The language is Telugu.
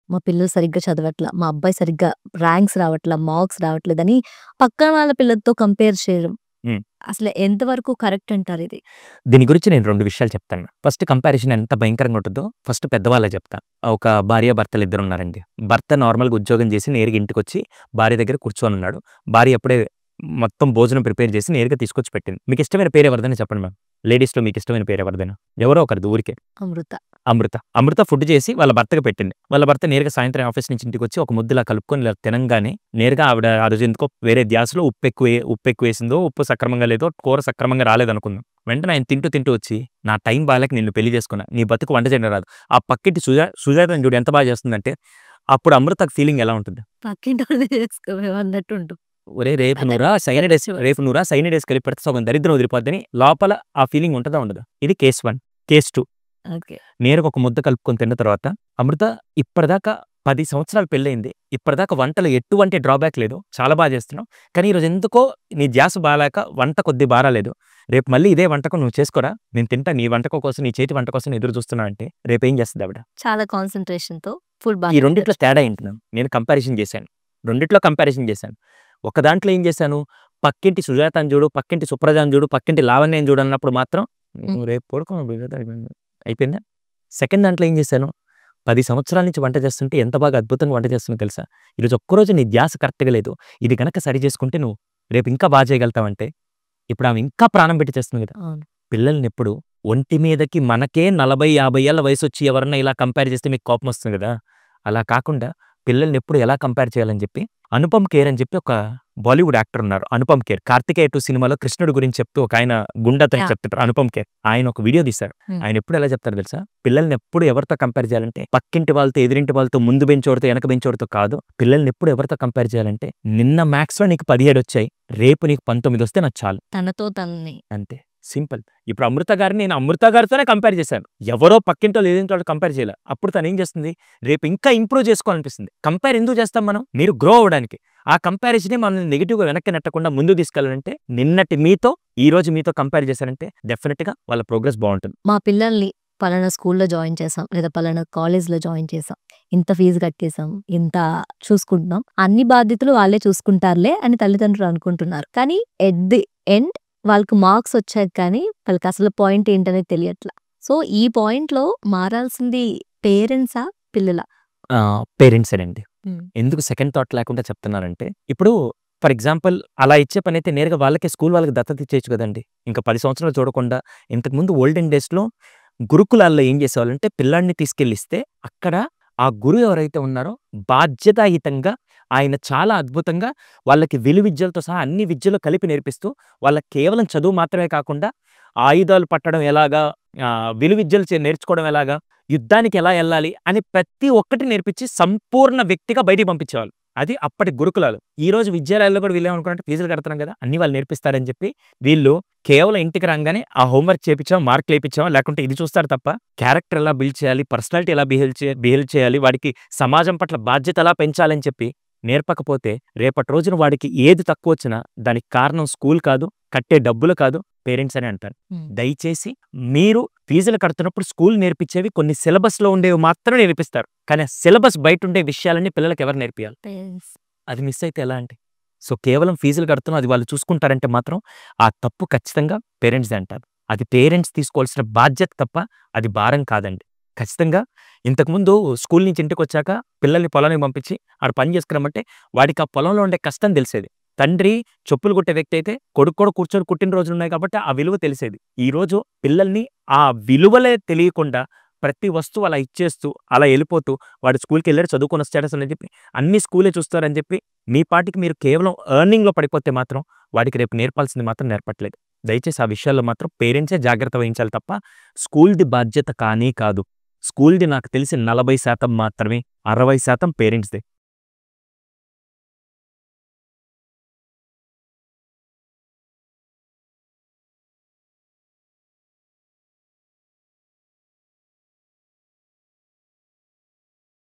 మా పిల్లలు సరిగ్గా చదవట్ల, మా అబ్బాయి సరిగ్గా ర్యాంక్స్ రావట్ల, మార్క్స్ రావట్లేదని పక్కన వాళ్ళ పిల్లలతో కంపేర్ చేయడం. హ్మ్. అసలు ఎంతవరకు కరెక్ట్ అంటారిది? దీని గురించి నేను 2 విషయాలు చెప్తాను. ఫస్ట్ కంపారిజన్ ఎంత భయంకరంగా ఉంటుందో ఫస్ట్ పెద్దవాళ్ళే చెప్తా. ఒక భార్యాభర్తలిద్దరున్నారండి. భర్త నార్మల్‌గా ఉద్యోగం చేసి నేరుగా ఇంటికొచ్చి భార్య దగ్గర కూర్చొనున్నాడు. భార్య అప్పుడే మొత్తం భోజనం ప్రిపేర్ చేసి నేరుగా తీసుకొచ్చి పెట్టింది. మీకిష్టమైన పేరు ఎవరిదైనా చెప్పండి మ్యామ్. లేడీస్‌లో మీకిష్టమైన పేరు ఎవరిదైనా? ఎవరో ఒకరిది ఊరికే. అమృత. అమృత. అమృత ఫుడ్ చేసి వాళ్ళ భర్తకి పెట్టింది. వాళ్ళ భర్త నేరుగా సాయంత్రం ఆఫీస్ నుంచి ఇంటికొచ్చి ఒక ముద్దలా కలుపుకొని ఇలా తినంగానే నేరుగా ఆవిడ ఆ రోజు ఎందుకో వేరే ధ్యాసలో ఉప్పెక్కువేసిందో, ఉప్పు సక్రమంగా లేదో, కూర సక్రమంగా రాలేదనుకుందాం. వెంటనే ఆయన తింటూ వచ్చి, "నా టైం బాలేక నిన్ను పెళ్లి చేసుకున్నా. నీ బతుకు వంట చేయడం రాదు." ఆ పక్కింటి సుజాతని చూడు ఎంత బాగా చేస్తుందంటే, అప్పుడు అమృతకి ఫీలింగ్ ఎలా ఉంటుంది? పక్కింటోళ్ళని చేసుకోవేమో అన్నట్టుండు. ఒరేయ్! కరెక్ట్. రేపు నువ్వురా సైనిడేస్ కలిపి పెడితే సగం దరిద్రం వదిలిపోద్దని లోపల ఆ ఫీలింగ్ ఉంటదా? ఉండదా? ఇది కేస్ 1. Case 2 okay. నేరుగా ఒక ముద్ద కలుపుకొని తిన్న తర్వాత, అమృత ఇప్పటిదాకా 10 సంవత్సరాలు పెళ్లయింది. ఇప్పటిదాకా వంటలో ఎటువంటి డ్రాబ్యాక్ లేదు. చాలా బా చేస్తున్నావు. కానీ ఈరోజు ఎందుకో నీ ధ్యాస బాలేక వంట కొద్దిగా బారాలేదు. రేపు మళ్ళీ ఇదే వంటకం నువ్వు చేసుకోరా? నేను తింటా నీ వంటకం కోసం, నీ చేతి వంట కోసం ఎదురు చూస్తున్నా అంటే రేపేం చేస్తది ఆవిడ? చాలా కాన్సంట్రేషన్‌తో ఫుడ్ ఈ బాగా రెండిట్లో తేడా ఏంటి మ్యామ్? నేను కంపారిజన్ చేశాను. రెండిట్లో కంపారిజన్ చేశాను. ఒక దాంట్లో ఏం చేశాను, పక్కింటి సుజాతని చూడు, పక్కింటి సుప్రజని చూడు, పక్కింటి లావణ్యని చూడు అన్నప్పుడు మాత్రం హ్మ్. నువ్వు రేపు పడుకో అయిపోయిందా? సెకండ్ దాంట్లో ఏం చేశాను, 10 సంవత్సరాల నుంచి వంట చేస్తుంటే ఎంత బాగా అద్భుతంగా వంట చేస్తున్నావో తెలుసా? ఈరోజు ఒక్కరోజు నీ ధ్యాస కరెక్ట్‌గా లేదు. ఇది గనక సరి చేసుకుంటే నువ్వు రేపు ఇంకా బా చేయగలుగుతావంటే, ఇప్పుడు ఆమె ఇంకా ప్రాణం పెట్టి చేస్తుంది కదా! అవును. పిల్లల్నెప్పుడు ఒంటి మీదకి మనకే 40, 50 ఏళ్ల వయసొచ్చి ఎవరన్నా ఇలా కంపేర్ చేస్తే మీకు కోపమొస్తుంది గదా! అలా కాకుండా పిల్లల్నెప్పుడు ఎలా కంపేర్ చేయాలని చెప్పి 'అనుపమ్ ఖేర్' అని చెప్పి ఒక బాలీవుడ్ యాక్టర్ ఉన్నారు. 'అనుపమ్ ఖేర్' 'కార్తికేయ 2' సినిమాలో కృష్ణుడి గురించి చెప్తూ ఒకాయన గుండతనికి యాహ్! చెప్తుంటారు 'అనుపమ్ ఖేర్.' ఆయన ఒక వీడియో తీశారు. హ్మ్. ఆయన ఎప్పుడు ఎలా చెప్తారో తెలుసా? పిల్లల్నెప్పుడు ఎవరితో కంపేర్ చేయాలంటే పక్కింటి వాళ్ళతో, ఎదురింటి వాళ్ళతో, ముందు బెంచోడితో, వెనక బెంచోడితో కాదు. పిల్లల్నెప్పుడు ఎవరితో కంపేర్ చేయాలంటే నిన్న మ్యాథ్స్‌లో నీకు 17 వచ్చాయి. రేపు నీకు 19 వస్తే నాకు చాలు. తనతో తనని. అంతే. సింపుల్. ఇప్పుడు అమృత గారిని నేను అమృత గారితోనే కంపేర్ చేశాను. ఎవరో పక్కింటోళ్ళు, ఎదురింటోళ్ళు కంపేర్ చేయలే. అప్పుడు తనేం చేస్తుంది? రేపు ఇంకా ఇంప్రూవ్ చేసుకోవాలనిపిస్తుంది. కంపేర్ ఎందుకు చేస్తాం మనం? మీరు గ్రో అవ్వడానికి. ఆ కంపారిజనే మనల్ని నెగెటివ్‌గా వెనక్కి నెట్టకుండా ముందుకు తీసుకెళ్ళాలంటే నిన్నటి మీతో, ఈరోజు మీతో కంపేర్ చేశారంటే డెఫినిట్‌గా వాళ్ళ ప్రోగ్రెస్ బావుంటుంది. మా పిల్లల్ని పలానా స్కూల్‌లో జాయిన్ చేసాం. లేదా పలానా కాలేజ్‌లో జాయిన్ చేసాం. ఇంత ఫీజు కట్టేసాం. ఇంత చూసుకుంటున్నాం. అన్ని బాధ్యతలు వాళ్ళే చూసుకుంటారులే అని తల్లిదండ్రులు అనుకుంటున్నారు. కానీ ఎట్ ది ఎండ్ వాళ్ళకి మార్క్స్ వచ్చాక కానీ వాళ్ళకి అసలు పాయింట్ ఏంటనేది తెలియట్ల. సో, ఈ పాయింట్‌లో మారాల్సింది పేరెంట్సా? పిల్లలా? పేరెంట్సేనండి. హ్మ్. ఎందుకు సెకండ్ థాట్ లేకుండా చెప్తున్నానంటే, ఇప్పుడు ఫర్ ఎగ్జాంపుల్ అలా ఇచ్చే పనైతే నేరుగా వాళ్ళకే స్కూల్ వాళ్ళకి దత్తత ఇచ్చేయొచ్చు కదండీ! ఇంకా 10 సంవత్సరాలు చూడకుండా. ఇంతకుముందు ఓల్డెన్ డేస్‌లో గురుకులాల్లో ఏం చేసేవాళ్ళంటే పిల్లాడిని తీసుకెళ్ళిస్తే అక్కడ ఆ గురువు ఎవరైతే ఉన్నారో బాధ్యతాయుతంగా ఆయన చాలా అద్భుతంగా వాళ్ళకి విలువిద్యలతో సహా అన్ని విద్యలు కలిపి నేర్పిస్తూ వాళ్ళకి కేవలం చదువు మాత్రమే కాకుండా ఆయుధాలు పట్టడం ఎలాగా, విలువిద్యలు నేర్చుకోవడం ఎలాగా, యుద్ధానికి ఎలా ఎళ్ళాలి అని ప్రతి ఒక్కటి నేర్పించి సంపూర్ణ వ్యక్తిగా బయటికి పంపించేవాళ్ళు. అది అప్పటి గురుకులాలు. ఈరోజు విద్యాలయాల్లో కూడా వీళ్ళేమనుకున్నారంటే ఫీజులు కడుతున్నాం కదా! అన్నీ వాళ్ళు నేర్పిస్తారని చెప్పి వీళ్ళు కేవలం ఇంటికి రాంగానే ఆ హోంవర్క్ చేపిచ్చామా, మార్కులేపిచ్చామా, లేకుంటే ఇది చూస్తారు తప్ప క్యారెక్టర్ ఎలా బిల్డ్ చేయాలి, పర్సనాలిటీ ఎలా బిహేవ్ చేయాలి, వాడికి సమాజం పట్ల బాధ్యత ఎలా పెంచాలని చెప్పి నేర్పకపోతే రేపటి రోజున వాడికి ఏది తక్కువొచ్చినా దానికి కారణం స్కూల్ కాదు, కట్టే డబ్బులు కాదు, పేరెంట్స్ అనే అంటారు. హ్మ్. దయచేసి మీరు ఫీజులు కడుతున్నప్పుడు స్కూల్ నేర్పించేవి కొన్ని సిలబస్‌లో ఉండేవి మాత్రమే నేర్పిస్తారు. కానీ ఆ సిలబస్ బయటుండే విషయాలన్నీ పిల్లలకి ఎవరు నేర్పియాలి? పేరెంట్స్. అది మిస్ అయితే ఎలా అండి? సో, కేవలం ఫీజులు కడుతున్నాం అది వాళ్ళు చూసుకుంటారంటే మాత్రం ఆ తప్పు ఖచ్చితంగా పేరెంట్స్‌దే అంటారు. అది పేరెంట్స్ తీసుకోవాల్సిన బాధ్యత తప్ప అది భారం కాదండి. ఖచ్చితంగా ఇంతకుముందు స్కూల్ నుంచి ఇంటికొచ్చాక పిల్లల్ని పొలానికి పంపించి ఆడ పని చేసుకురమ్మంటే వాడికి ఆ పొలంలో ఉండే కష్టం తెలిసేది. తండ్రి చెప్పులు కుట్టే వ్యక్తి అయితే కొడుకు కూడా కూర్చొని కుట్టిన రోజులున్నాయి కాబట్టి ఆ విలువ తెలిసేది. ఈరోజు పిల్లల్ని ఆ విలువలే తెలియకుండా ప్రతి వస్తువు అలా ఇచ్చేస్తూ, అలా ఎళ్ళిపోతూ వాడు స్కూల్‌కెళ్ళాడు చదువుకొనొచ్చాడు అసలని చెప్పి అన్ని స్కూలే చూస్తారని చెప్పి మీ పాటికి మీరు కేవలం ఎర్నింగ్‌లో పడిపోతే మాత్రం వాడికి రేపు నేర్పాల్సింది మాత్రం నేర్పట్లేదు. దయచేసి ఆ విషయాల్లో మాత్రం పేరెంట్సే జాగ్రత్త వహించాలి తప్ప స్కూల్‌ది బాధ్యత కానీ కాదు. స్కూల్‌ది నాకు తెలిసి 40% మాత్రమే. 60% పేరెంట్స్‌దే.